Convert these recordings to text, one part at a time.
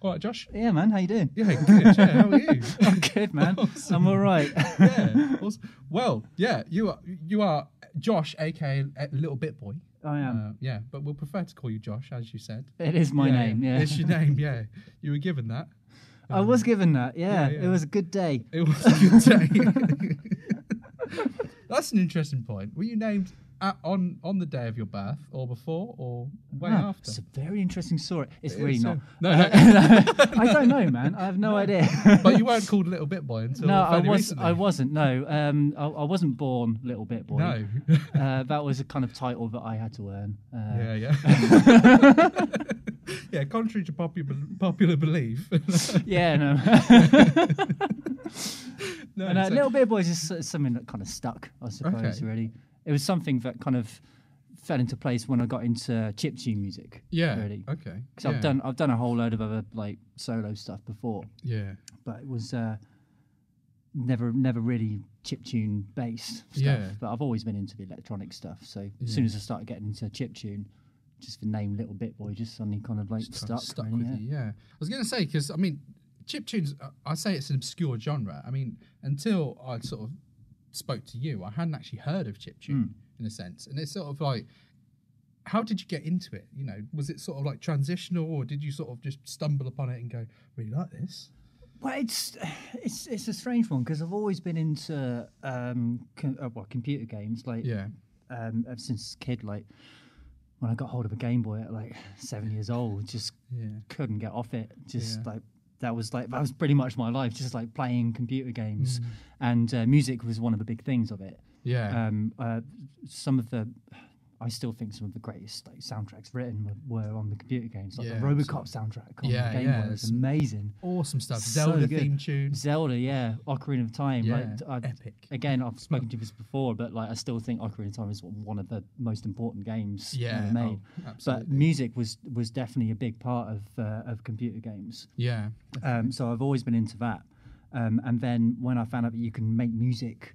All right, Josh. Yeah, man. How you doing? Yeah, good. Yeah, how are you? I'm good, man. Awesome. I'm all right. Yeah. Awesome. Well, yeah, you are Josh, aka Little Bitboy. I am. Yeah, but we'll prefer to call you Josh, as you said. It is my name. Yeah. It's your name. Yeah, you were given that. I was given that. Yeah. yeah. It was a good day. It was a good day. That's an interesting point. Were you named on the day of your birth, or before, or way after? It's a very interesting story. It's really not. No. I don't know, man. I have no idea. But you weren't called Little Bitboy until fairly recently. I wasn't. No, I wasn't born Little Bitboy. No. That was a kind of title that I had to earn. Yeah. Yeah, contrary to popular belief. Yeah, no. No, And Little Bitboy is just something that kind of stuck, I suppose. Okay. Really, it was something that kind of fell into place when I got into chiptune music. Yeah. Really. Okay. Because I've done a whole load of other like solo stuff before. Yeah. But it was never really chiptune based stuff. Yeah. But I've always been into the electronic stuff. So as soon as I started getting into chiptune, just the name Little Bitboy just suddenly kind of like stuck really, with you. Yeah. I was going to say, because I mean, chiptunes, I say it's an obscure genre. I mean, until I sort of spoke to you, I hadn't actually heard of chiptune in a sense. And it's sort of like, how did you get into it? You know, was it sort of like transitional, or did you sort of just stumble upon it and go, really like this? Well, it's a strange one because I've always been into computer games like ever since a kid. Like when I got hold of a Game Boy at like 7 years old, just couldn't get off it. That was pretty much my life, just like playing computer games, and music was one of the big things of it. Yeah. I still think some of the greatest like soundtracks written were on the computer games, like the absolutely. RoboCop soundtrack on the Game Boy was amazing. Awesome stuff. So Zelda good. theme tune. Zelda, Ocarina of Time. Yeah, epic. epic. I've spoken to this before, but like I still think Ocarina of Time is one of the most important games ever made. Absolutely. But music was definitely a big part of computer games. Yeah. So I've always been into that. And then when I found out that you can make music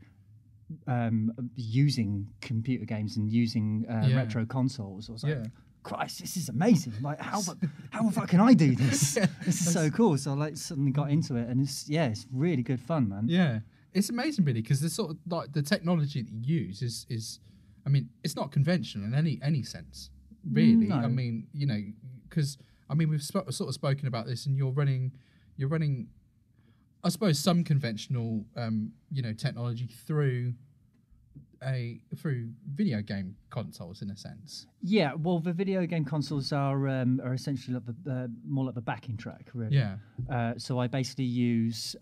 using computer games and using retro consoles, I was like, Christ, this is amazing. Like, how the fuck can I do this? This is so cool. So I like suddenly got into it, and it's really good fun, man. Yeah. It's amazing, really, because the sort of like the technology that you use is I mean, it's not conventional in any sense, really. No. I mean, you know, because I mean, we've sort of spoken about this, and you're running, I suppose, some conventional, technology through video game consoles in a sense. Yeah, well, the video game consoles are essentially like more like the backing track, really. Yeah. So I basically use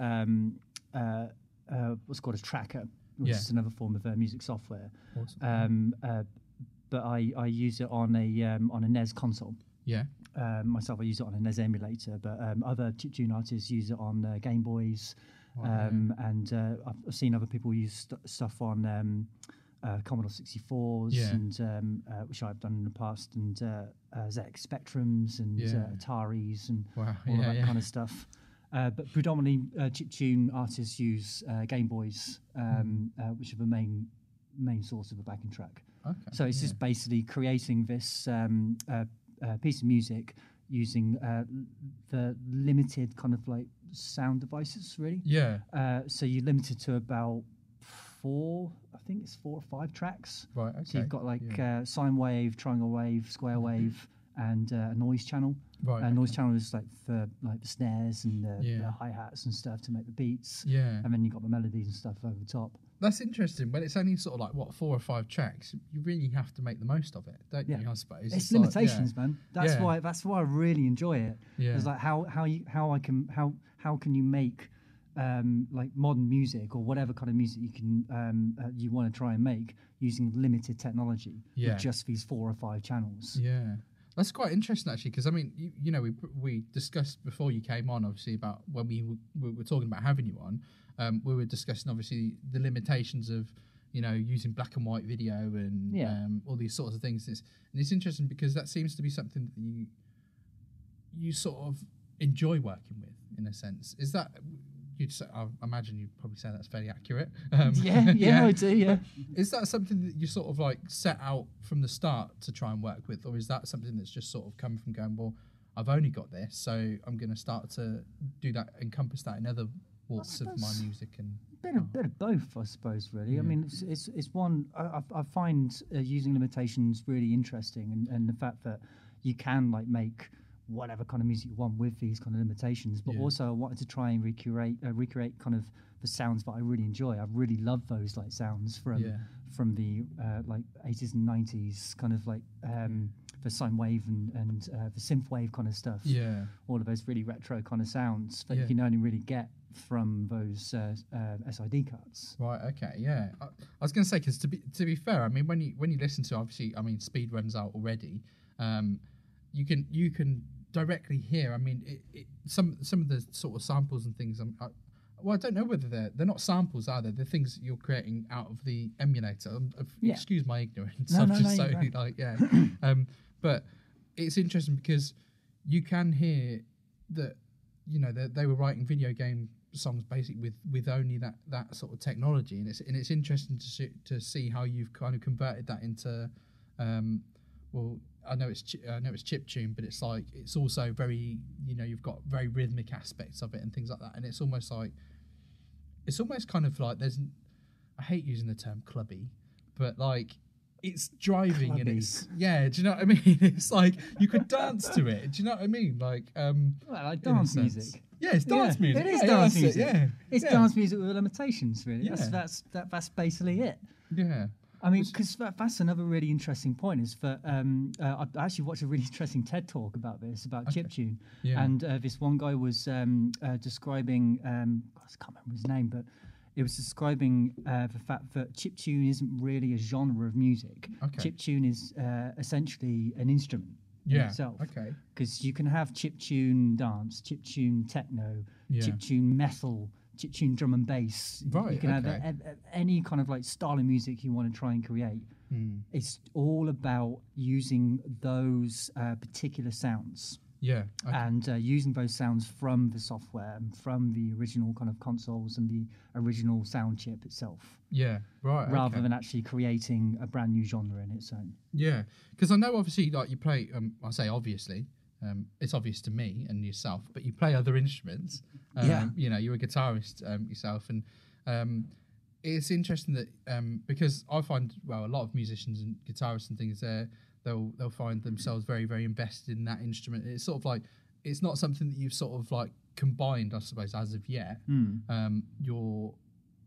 what's called a tracker, which is another form of music software. Awesome. But I use it on a NES console. Yeah. Myself, I use it on a NES emulator, but other chiptune artists use it on Game Boys. And I've seen other people use stuff on Commodore 64s, and which I've done in the past, and ZX Spectrums and Ataris and all that kind of stuff. But predominantly, chiptune artists use Game Boys, which are the main source of a backing track. Okay. So it's just basically creating this piece of music using the limited kind of like sound devices, really. Yeah. So you're limited to about 4 or 5 tracks. Right. Okay. So you've got like sine wave, triangle wave, square wave, and a noise channel. Right. Noise channel is like for like the snares and the hi-hats and stuff to make the beats. Yeah. And then you've got the melodies and stuff over the top. That's interesting. When it's only sort of like 4 or 5 tracks, you really have to make the most of it, don't you? I suppose it's limitations, like, man. That's why I really enjoy it. Yeah. It's like how can you make like modern music or whatever kind of music you can you want to try and make using limited technology with just these 4 or 5 channels. Yeah. That's quite interesting, actually, because I mean, you know, we discussed before you came on, obviously, about when we were talking about having you on. We were discussing obviously the limitations of, you know, using black and white video and all these sorts of things. And it's interesting because that seems to be something that you sort of enjoy working with, in a sense. Is that? I imagine you'd probably say that's fairly accurate. Yeah, I do. Yeah. Is that something that you sort of like set out from the start to try and work with, or is that something that's just sort of come from going, well, I've only got this, so I'm going to start to do that, encompass that in other walks of my music and. Bit of both, I suppose. Really, I mean, it's one. I find using limitations really interesting, and the fact that you can like make whatever kind of music you want with these kind of limitations. But also, I wanted to try and recreate kind of the sounds that I really enjoy. I really love those like sounds from the like 80s and 90s, kind of like the sine wave and the synth wave kind of stuff. Yeah, all of those really retro kind of sounds that you can only really get from those SID cards. Right. Okay. Yeah. I was going to say, because to be fair, I mean, when you listen to, obviously, I mean, Speed runs out already. You can directly hear. I mean, some of the sort of samples and things. I don't know whether they're not samples, are they? They're things that you're creating out of the emulator. Excuse my ignorance. No, I'm no, just no, so like but it's interesting because you can hear that, you know, they were writing video game songs basically with only that sort of technology, and it's interesting to see how you've kind of converted that into well, I know it's chiptune, but it's like it's also very, you know, you've got very rhythmic aspects of it and things like that, and it's almost kind of like I hate using the term clubby, but like it's driving clubby. And it's do you know what I mean? It's like you could dance to it. Do you know what I mean? Like well, like dance music. Yeah, it's dance music. It is dance music. It's Yeah. dance music with limitations, really. Yeah. That's basically it. Yeah. I mean, because that's another really interesting point is that I actually watched a really interesting TED talk about chiptune, and this one guy was describing, I can't remember his name, but it was describing the fact that chiptune isn't really a genre of music. Okay. Chiptune is essentially an instrument. In itself. Okay. Because you can have chiptune dance, chiptune techno, chiptune metal, chiptune drum and bass. Right. You can have any kind of like style of music you want to try and create. It's all about using those particular sounds. Yeah. Okay. And using those sounds from the software and from the original kind of consoles and the original sound chip itself. Yeah, right. Rather than actually creating a brand new genre in its own. Yeah, because I know obviously like you play, I say obviously, it's obvious to me and yourself, but you play other instruments. You know, you're a guitarist yourself, and it's interesting that because I find, well, a lot of musicians and guitarists and things they'll find themselves very, very invested in that instrument. It's sort of like, it's not something that you've sort of like combined, I suppose, as of yet.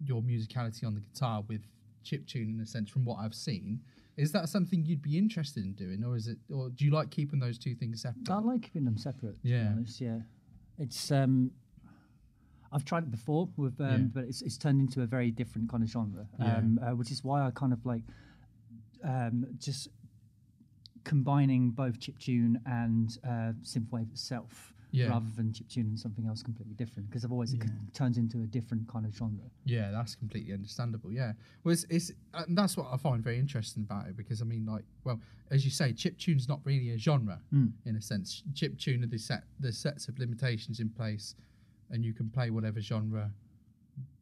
Your musicality on the guitar with chiptune, in a sense, from what I've seen. Is that something you'd be interested in doing, or do you like keeping those two things separate? I like keeping them separate. To be honest, it's I've tried it before with, but it's turned into a very different kind of genre, which is why I kind of like just combining both chiptune and synthwave itself, rather than chiptune and something else completely different, because otherwise it turns into a different kind of genre. Yeah, that's completely understandable. Yeah, well, it's that's what I find very interesting about it, because I mean, like, well, as you say, chiptune's not really a genre in a sense. Chiptune are the sets of limitations in place, and you can play whatever genre.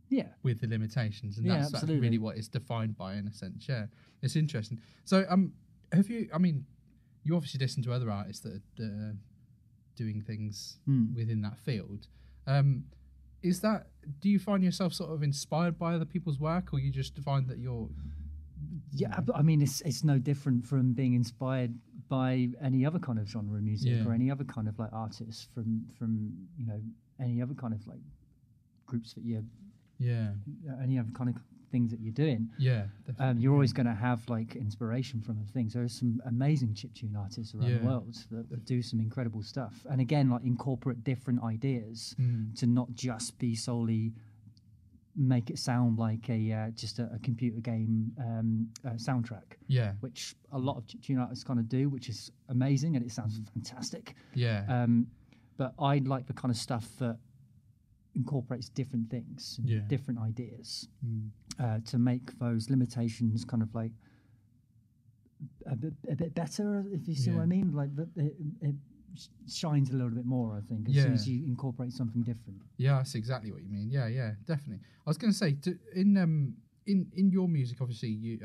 Yeah, with the limitations, and that's really what it's defined by, in a sense. Yeah, it's interesting. So, have you? I mean, you obviously listen to other artists that are doing things within that field. Is that? Do you find yourself sort of inspired by other people's work, or you just find that you're? Yeah, I mean, it's no different from being inspired by any other kind of genre of music or any other kind of like artists from you know, any other kind of like groups that you. Any other kind of things that you're doing. You're always going to have like inspiration from things. There are some amazing chiptune artists around the world that do some incredible stuff, and again, like incorporate different ideas to not just be solely make it sound like just a computer game soundtrack. Which a lot of chiptune artists kind of do, which is amazing, and it sounds fantastic. But I like the kind of stuff that incorporates different things, different ideas, to make those limitations kind of like a bit better, if you see what I mean. Like it shines a little bit more, I think, as soon as you incorporate something different. Yeah, that's exactly what you mean. Yeah, definitely. I was going to say, in your music, obviously, you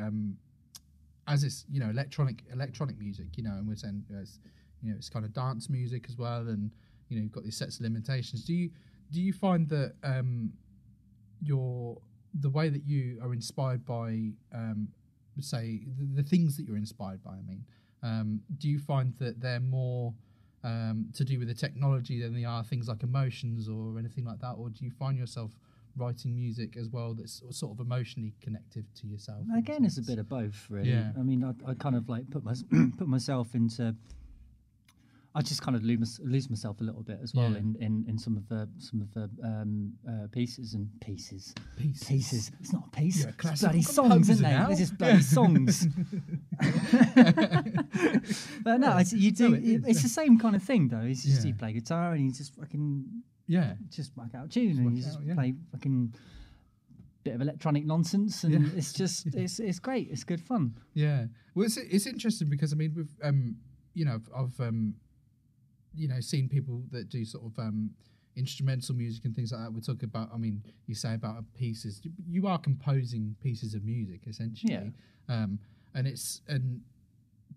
as it's, you know, electronic music, you know, and we're saying it's kind of dance music as well, and you've got these sets of limitations. Do you find that the way that you are inspired by, say, the things that you're inspired by, do you find that they're more to do with the technology than they are things like emotions or anything like that, or do you find yourself writing music as well that's sort of emotionally connective to yourself? Again, it's a bit of both, really. Yeah. I mean, I kind of like put myself into. I just kind of lose myself a little bit as well in some of the pieces and pieces. It's not a piece. It's bloody songs, isn't they? They're just bloody songs. But no, you do. It's the same kind of thing, though. It's just you play guitar and you just fucking just whack out a tune and you just play fucking bit of electronic nonsense, and it's just it's great. It's good fun. Yeah. Well, it's interesting because I mean we've I've seen people that do sort of instrumental music and things like that. We're talking about, I mean, you say about pieces. You are composing pieces of music essentially, and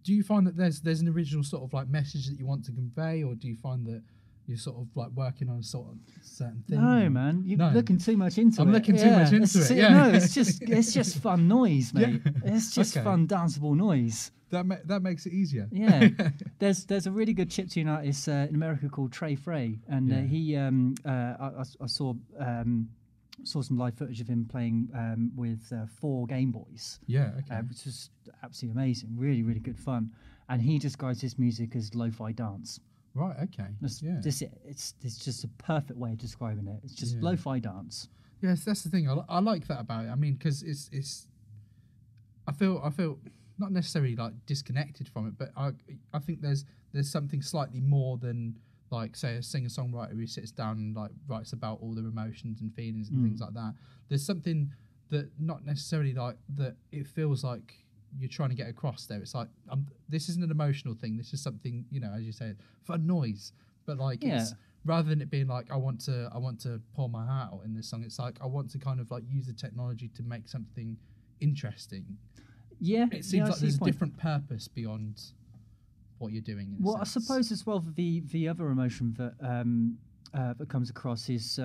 do you find that there's an original sort of like message that you want to convey, or do you find that you're sort of like working on a sort of certain thing? No, man, you're looking too much into it. I'm looking too much into it. Yeah. No, it's just fun noise, mate. Yeah. It's just fun danceable noise. That makes it easier. Yeah, there's a really good chiptune artist in America called Trey Frey, and he I saw some live footage of him playing with 4 Game Boys. Yeah, okay. Which was absolutely amazing, really really good fun, and he describes his music as lo-fi dance. Right. Okay. It's just a perfect way of describing it. It's just lo-fi dance. Yes, that's the thing. I like that about it. I mean, because it's. I feel not necessarily like disconnected from it, but I think there's something slightly more than like, say, a singer-songwriter who sits down and like writes about all their emotions and feelings and things like that. There's something that not necessarily like that it feels like you're trying to get across there. It's like this isn't an emotional thing. This is something, as you said, fun noise. But like it's rather than it being like I want to pour my heart out in this song. It's like I want to kind of like use the technology to make something interesting. Yeah, it seems like there's a different purpose beyond what you're doing. In a sense. I suppose as well the other emotion that comes across is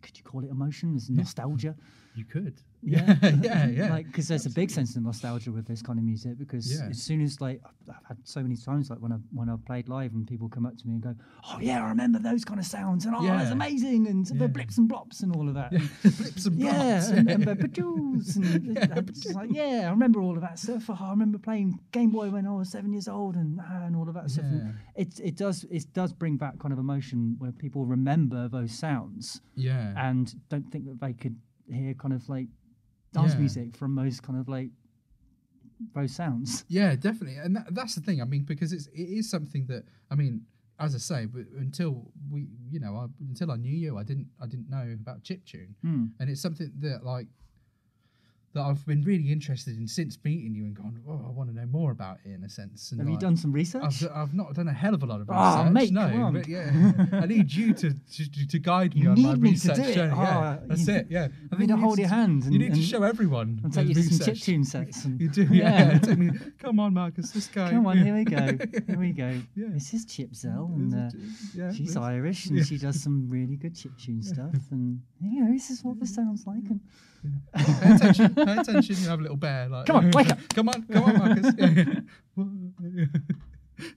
could you call it emotion? Is nostalgia? You could. Yeah. yeah. Like, because there's a big sense of nostalgia with this kind of music, because as soon as like I've had so many times like when I played live and people come up to me and go, oh yeah, I remember those kind of sounds, and it's amazing, and the blips and blops and all of that. Yeah. Blips and blops. and bajoos and just like I remember all of that stuff. Oh, I remember playing Game Boy when I was 7 years old and all of that stuff. And it does bring back kind of emotion where people remember those sounds. Yeah. And don't think that they could hear kind of like dance music from those kind of like those sounds. Yeah, definitely. And that's the thing. I mean, because it is something that, I mean, as I say, until until I knew you, I didn't know about chiptune. And it's something that like that I've been really interested in since meeting you and gone, I want to know more about it in a sense. And have you done some research? I've not done a hell of a lot of research. Oh, mate, no, come on. But I need you to guide me on my research journey. Yeah, that's it. Yeah, I need to hold your hand. You need to show everyone. And take you to some chiptune sets. You do. Yeah. Take me. Come on, Marcus. This guy. Come on, here we go. Here we go. Yeah. This is Chipzel, and she's Irish, and she does some really good chiptune stuff. And this is what this sounds like. And Pay attention, you have a little bear. Like, come on, wake up. Come on, Marcus.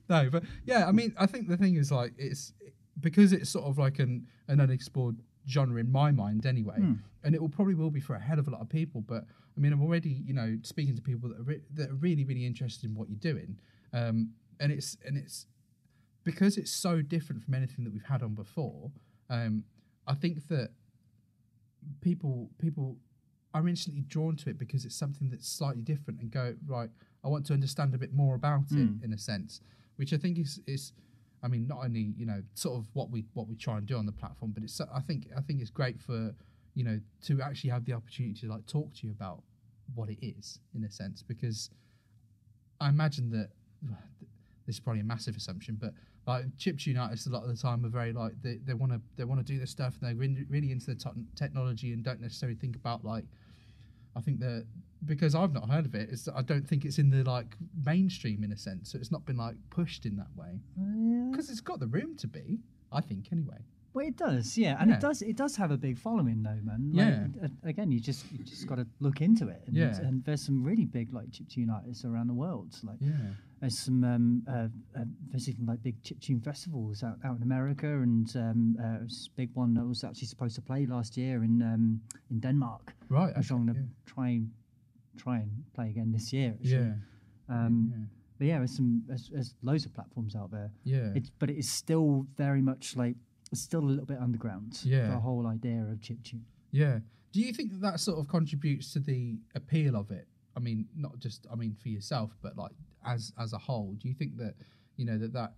No, but I mean, I think the thing is like it's because it's sort of like an unexplored genre in my mind anyway, and it will be for a hell of a lot of people. But I mean, I'm already speaking to people that are really really interested in what you're doing, and it's because it's so different from anything that we've had on before. I think that people are instantly drawn to it because it's something that's slightly different and go, right, I want to understand a bit more about it in a sense, which I think is I mean, not only, sort of what we try and do on the platform, but it's, I think it's great for, to actually have the opportunity to like talk to you about what it is in a sense, because I imagine that this is probably a massive assumption, but like chiptune artists a lot of the time are very like they want to do this stuff and they're really into the technology and don't necessarily think about like, I think that because I've not heard of it, I don't think it's in the like mainstream in a sense, so it's not been like pushed in that way because it's got the room to be. I think anyway. Well, it does, yeah, and it does have a big following, though, man. Like, again, you just got to look into it, and there's some really big like chiptune artists around the world. Like, there's some there's even like big chiptune festivals out in America, and this big one that was actually supposed to play last year in Denmark. Right, which I'm gonna try and play again this year. Actually. But yeah, there's loads of platforms out there. Yeah, but it is still very much like. It's still a little bit underground. Yeah, the whole idea of chiptune. Yeah. Do you think that sort of contributes to the appeal of it? I mean, not just for yourself, but like as a whole. Do you think that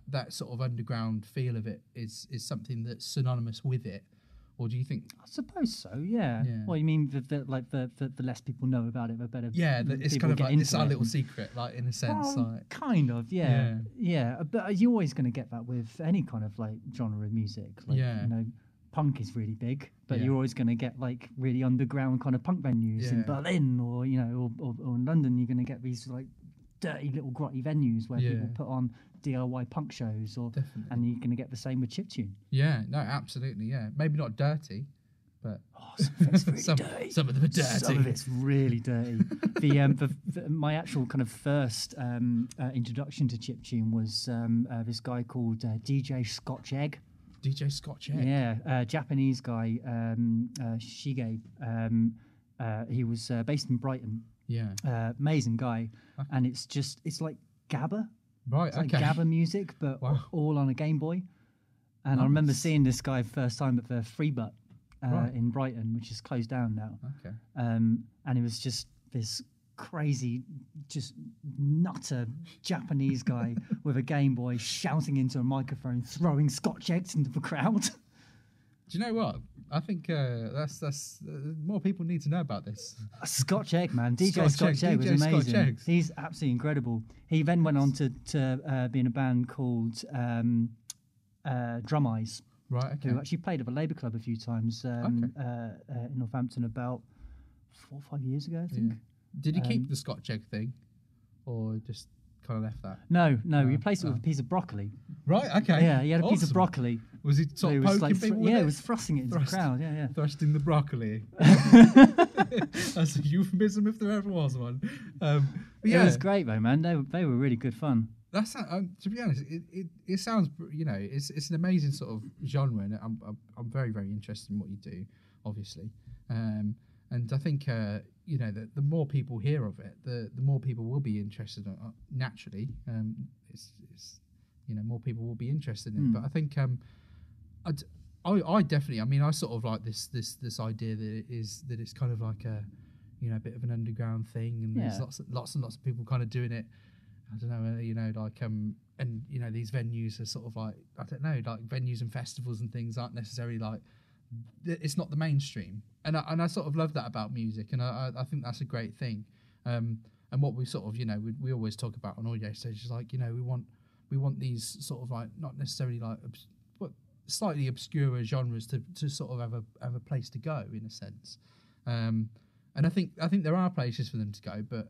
that sort of underground feel of it is something that's synonymous with it, or do you think? I suppose so. Yeah. Well, you mean the less people know about it, the better. Yeah, it's kind of like it's our little secret, like in a sense. Like kind of. Yeah. But you're always going to get that with any kind of like genre of music. Like, punk is really big, but you're always going to get like really underground kind of punk venues in Berlin or in London. You're going to get these like dirty little grotty venues where people put on DIY punk shows, and you're going to get the same with chiptune. Yeah, no, absolutely, yeah. Maybe not dirty, but some of it's really dirty. Some of them are dirty. Some of it's really dirty. My actual kind of first introduction to chiptune was this guy called DJ Scotch Egg. DJ Scotch Egg? Yeah, Japanese guy, Shige. He was based in Brighton. Yeah. Amazing guy. And it's like Gabba. Right, it's like Gabba music, but all on a Game Boy. And I remember seeing this guy first time at the Freebutt in Brighton, which is closed down now. Okay. And it was just this crazy, just nutter Japanese guy with a Game Boy shouting into a microphone, throwing Scotch eggs into the crowd. Do you know what? I think that's more people need to know about this. A Scotch Egg, man. DJ Scotch Egg was amazing. He's absolutely incredible. He then went on to be in a band called Drum Eyes. Right, okay. Who actually played at the Labour Club a few times in Northampton about 4 or 5 years ago, I think. Yeah. Did he keep the Scotch egg thing, or just kind of left that? No, he replaced it with a piece of broccoli. Right, okay. Yeah, he had a piece of broccoli. Was he sort of poking people with it? He was thrusting it into the crowd, yeah. Thrusting the broccoli. That's a euphemism if there ever was one. It was great though, man. They were really good fun. That's to be honest, it sounds, it's an amazing sort of genre, and I'm very, very interested in what you do, obviously. And I think the more people hear of it, the more people will be interested. Naturally, it's more people will be interested in it. But I think I definitely. I mean, I sort of like this idea that it's kind of like a bit of an underground thing, and there's lots and lots of people kind of doing it. I don't know, and these venues are sort of like, I don't know, like venues and festivals and things aren't necessarily like, it's not the mainstream, and I sort of love that about music, and I think that's a great thing. And what we sort of we always talk about on AudioStage is like we want these sort of like not necessarily like but slightly obscure genres to sort of have a place to go in a sense. And I think there are places for them to go, but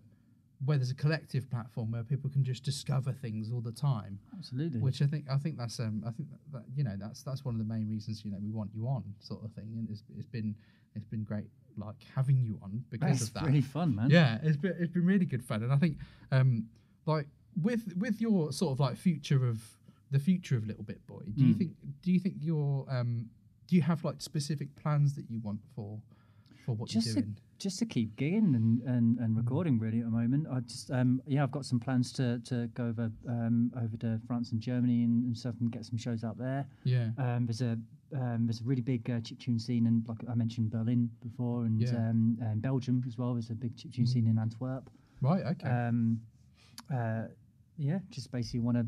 where there's a collective platform where people can just discover things all the time. Absolutely. Which I think that's that's one of the main reasons we want you on, sort of thing. And it's been great like having you on because of that. It's really fun, man. Yeah, it's been really good fun, and I think like with your sort of like future of Little Bitboy, do you think you're do you have like specific plans that you want for what you're doing? Just to keep gigging and recording really at the moment. I just I've got some plans to go over to France and Germany and stuff and get some shows out there. Yeah. There's a really big chiptune scene, and like I mentioned Berlin before, and Belgium as well. There's a big chiptune scene in Antwerp. Right. Okay. Just basically want to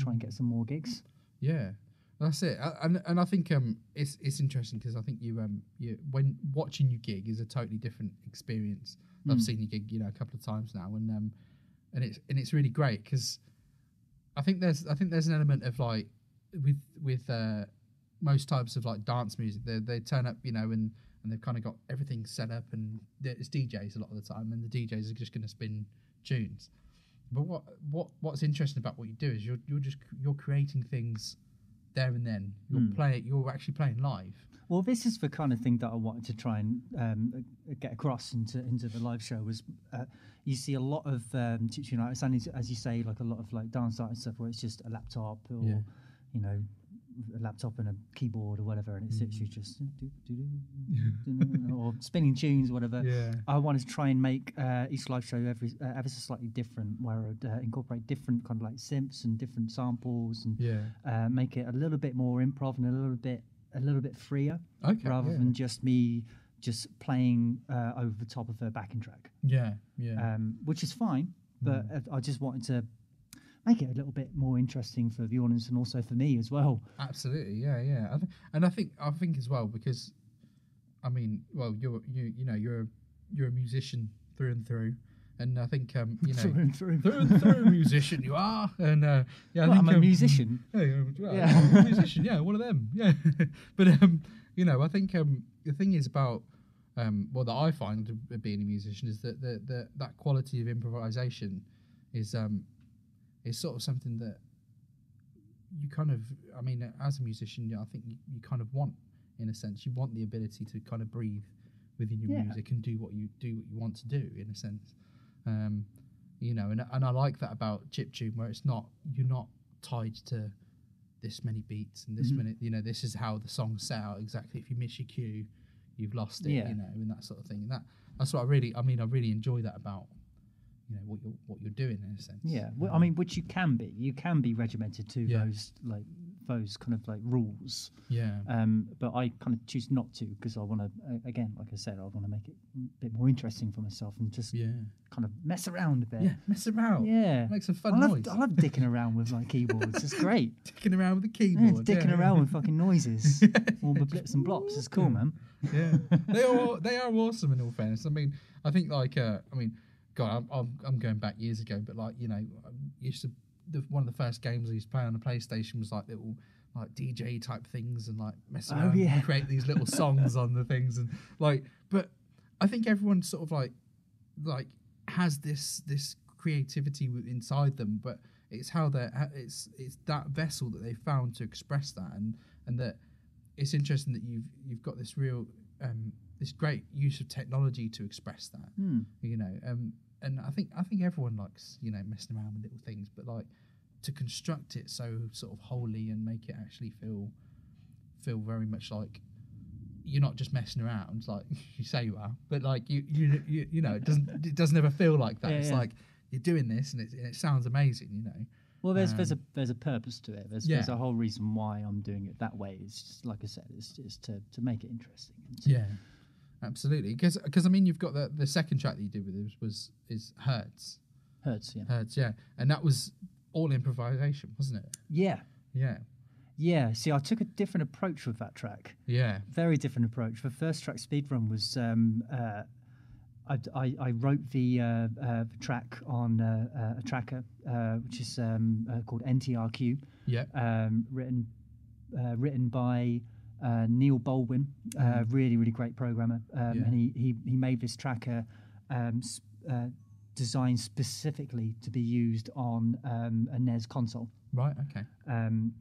try and get some more gigs. Yeah. That's it, and I think it's interesting because I think you when watching you gig is a totally different experience. I've seen you gig a couple of times now, and it's really great because I think there's an element of like with most types of like dance music, they turn up and and they've kind of got everything set up, and it's DJs a lot of the time, and the DJs are just going to spin tunes. But what's interesting about what you do is you're creating things there and then. You're actually playing live. Well, this is the kind of thing that I wanted to try and get across into the live show. Was you see a lot of chiptune artists, and as you say, like a lot of like dance artists stuff, where it's just a laptop or a laptop and a keyboard or whatever, and it's literally just or spinning tunes or whatever. Yeah. I wanted to try and make each live show ever so slightly different, where I'd incorporate different kind of like synths and different samples, and make it a little bit more improv and a little bit freer, rather than just me playing over the top of a backing track. Which is fine, but I just wanted to make it a little bit more interesting for the audience and also for me as well. Absolutely, yeah. I think as well, because I mean, well, you're a musician through and through. And I think through and through musician you are, and I think I'm a musician. I'm a musician, one of them, But I think the thing is about that I find being a musician is that quality of improvisation is sort of something that you kind of, I mean, as a musician, I think you kind of want, in a sense, you want the ability to kind of breathe within your music and do what you want to do, in a sense. And I like that about chiptune, where you're not tied to this many beats and this minute, this is how the song's set out exactly. If you miss your cue, you've lost it, and that sort of thing. That's what I really enjoy that about what you're doing, in a sense. I mean, which you can be regimented to those kind of like rules. But I kind of choose not to, because I want to, again, like I said, I want to make it a bit more interesting for myself and just kind of mess around a bit. Mess around. Make some fun noise. I love dicking around with like keyboards. It's great. Dicking around with the keyboard. Dicking around with fucking noises. All the blips and blops. It's cool, man. They are awesome, in all fairness. I mean, I think God, I'm going back years ago, but I used to. One of the first games I used to play on the PlayStation was like little like DJ type things, and like mess around and create these little songs on the things, and but I think everyone sort of like has this creativity inside them, but it's how it's that vessel that they found to express that, and that it's interesting that you've got this real this great use of technology to express that, and I think everyone likes messing around with little things, but like to construct it so sort of wholly and make it actually feel very much like you're not just messing around, like you say you are, but like you it doesn't ever feel like that. It's like you're doing this and it sounds amazing, Well, there's a purpose to it. There's a whole reason why I'm doing it that way. It's just, like I said, it's just to make it interesting. Absolutely, because I mean, you've got the second track that you did with it is Hertz, and that was all improvisation, wasn't it? Yeah. See, I took a different approach with that track. Very different approach. The first track, Speedrun, was I wrote the track on a tracker which is called NTRQ. Written by Neil Baldwin, really, really great programmer, and he made this tracker designed specifically to be used on a NES console. Right. Okay. And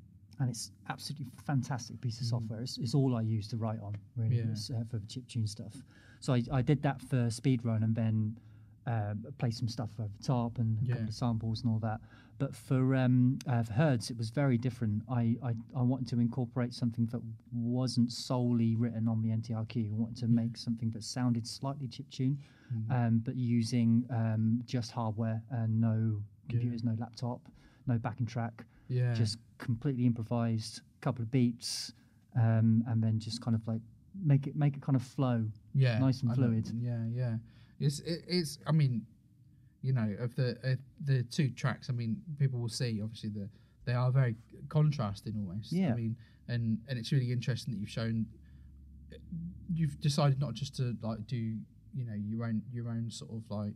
it's absolutely fantastic piece of software. It's all I use to write on, really, for the chiptune stuff. So I did that for Speedrun, and then play some stuff over the top and a couple of samples and all that. But for Hertz, it was very different. I wanted to incorporate something that wasn't solely written on the NTRQ. I wanted to make something that sounded slightly chiptune, but using just hardware and no computers, no laptop, no backing track. Just completely improvised, couple of beats, and then just kind of like make it kind of flow, nice and fluid. It's I mean, of the two tracks, I mean, people will see obviously they are very contrasting almost. I mean, and it's really interesting that you've decided not just to like do your own sort of like,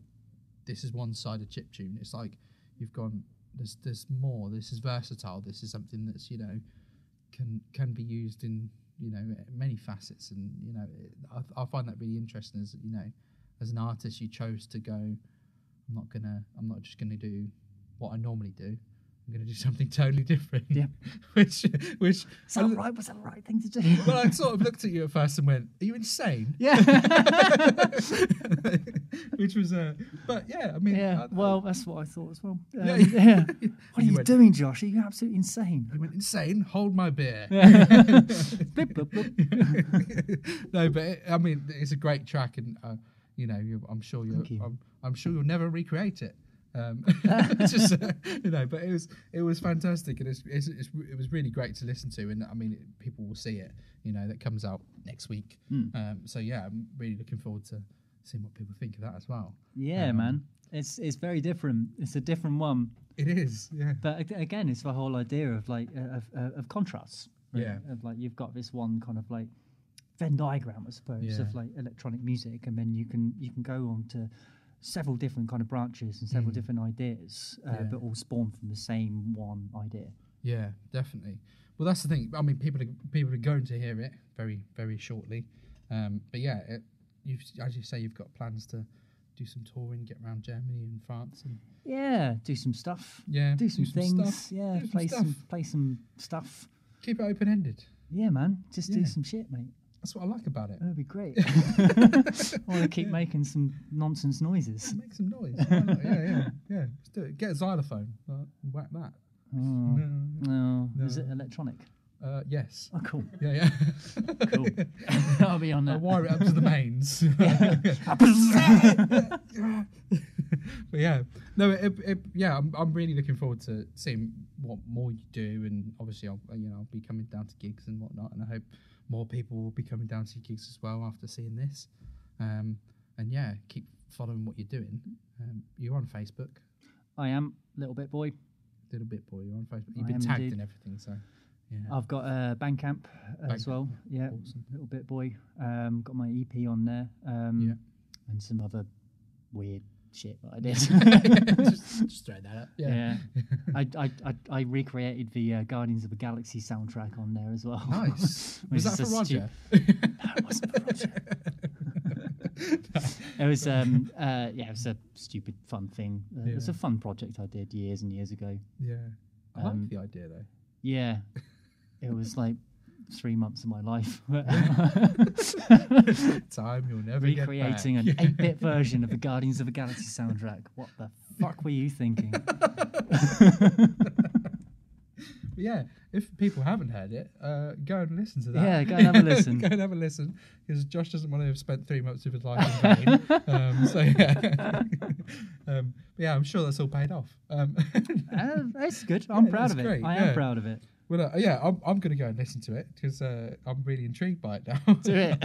this is one side of chiptune. It's like you've gone, there's more. This is versatile. This is something that's can be used in many facets, and I find that really interesting. As as an artist, you chose to go. I'm not just gonna do what I normally do. I'm going to do something totally different. Yeah. which was that the right thing to do? Well, I sort of looked at you at first and went, "Are you insane?" Yeah. Which was but yeah, I mean, yeah. Well, that's what I thought as well. Yeah. Yeah. What are you went, doing, Josh? Are you absolutely insane? You went insane. Hold my beer. Blip, blip, blip. No, but I mean, it's a great track, and I'm sure I'm sure you'll never recreate it. Just but it was fantastic, and it was really great to listen to, and I mean, people will see it. That comes out next week. So yeah, I'm really looking forward to seeing what people think of that as well. Yeah, man, it's very different. It's a different one. It is, yeah. But again, it's the whole idea of like of contrasts. Right? Yeah. Of like you've got this one kind of like Venn diagram, I suppose, of like electronic music, and then you can go on to several different kind of branches and several different ideas, but all spawn from the same one idea. Yeah, definitely. Well, that's the thing. I mean, people are going to hear it very, very shortly. But yeah, as you say, you've got plans to do some touring, get around Germany and France, and do some stuff. Yeah, do some things. Stuff. Yeah, play some stuff. Keep it open ended. Yeah, man. Just do some shit, mate. That's what I like about it. That would be great. I want to keep making some nonsense noises. Make some noise. Yeah. Let's do it. Get a xylophone. Whack that. No. Is it electronic? Yes. Oh, cool. Yeah. Cool. I'll be on that. I'll wire it up to the mains. But yeah, no, I'm really looking forward to seeing what more you do, and obviously I'll be coming down to gigs and whatnot, and I hope more people will be coming down to gigs as well after seeing this. And yeah, keep following what you're doing. You're on Facebook. I am Little Bitboy. Little Bitboy. You're on Facebook. You've been tagged and everything, so. Yeah. I've got a Bandcamp as well. Yeah, awesome. Little Bitboy. Got my EP on there. And some other weird shit that I did. just throw that up. Yeah. I recreated the Guardians of the Galaxy soundtrack on there as well. Nice. Was that for Roger? No, it wasn't for Roger. It was it was a stupid fun thing. It was a fun project I did years and years ago. Yeah. I like the idea though. Yeah. It was like 3 months of my life. Time you'll never recreating get back. an 8-bit version of the Guardians of the Galaxy soundtrack. What the fuck were you thinking? Yeah, if people haven't heard it, go and listen to that. Yeah, go and have a listen. Go and have a listen, because Josh doesn't want to have spent 3 months of his life in vain. So yeah, I'm sure that's all paid off. It's good. I'm proud of it. Great. I am proud of it. Well, I'm going to go and listen to it, because I'm really intrigued by it now. Do it.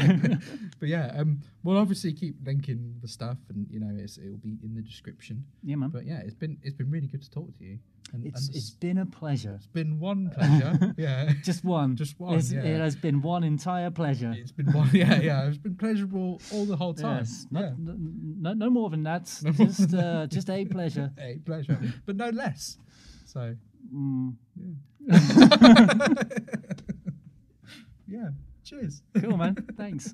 But yeah, we'll obviously keep linking the stuff, and it'll be in the description. Yeah, man. But yeah, it's been really good to talk to you. And it's been a pleasure. It's been one pleasure. Yeah. Just one. It has been one entire pleasure. It's been one. Yeah. It's been pleasurable all the whole time. Yes. No more than that. Just a pleasure. A pleasure, but no less. So. Yeah. Cheers. Cool, man. Thanks.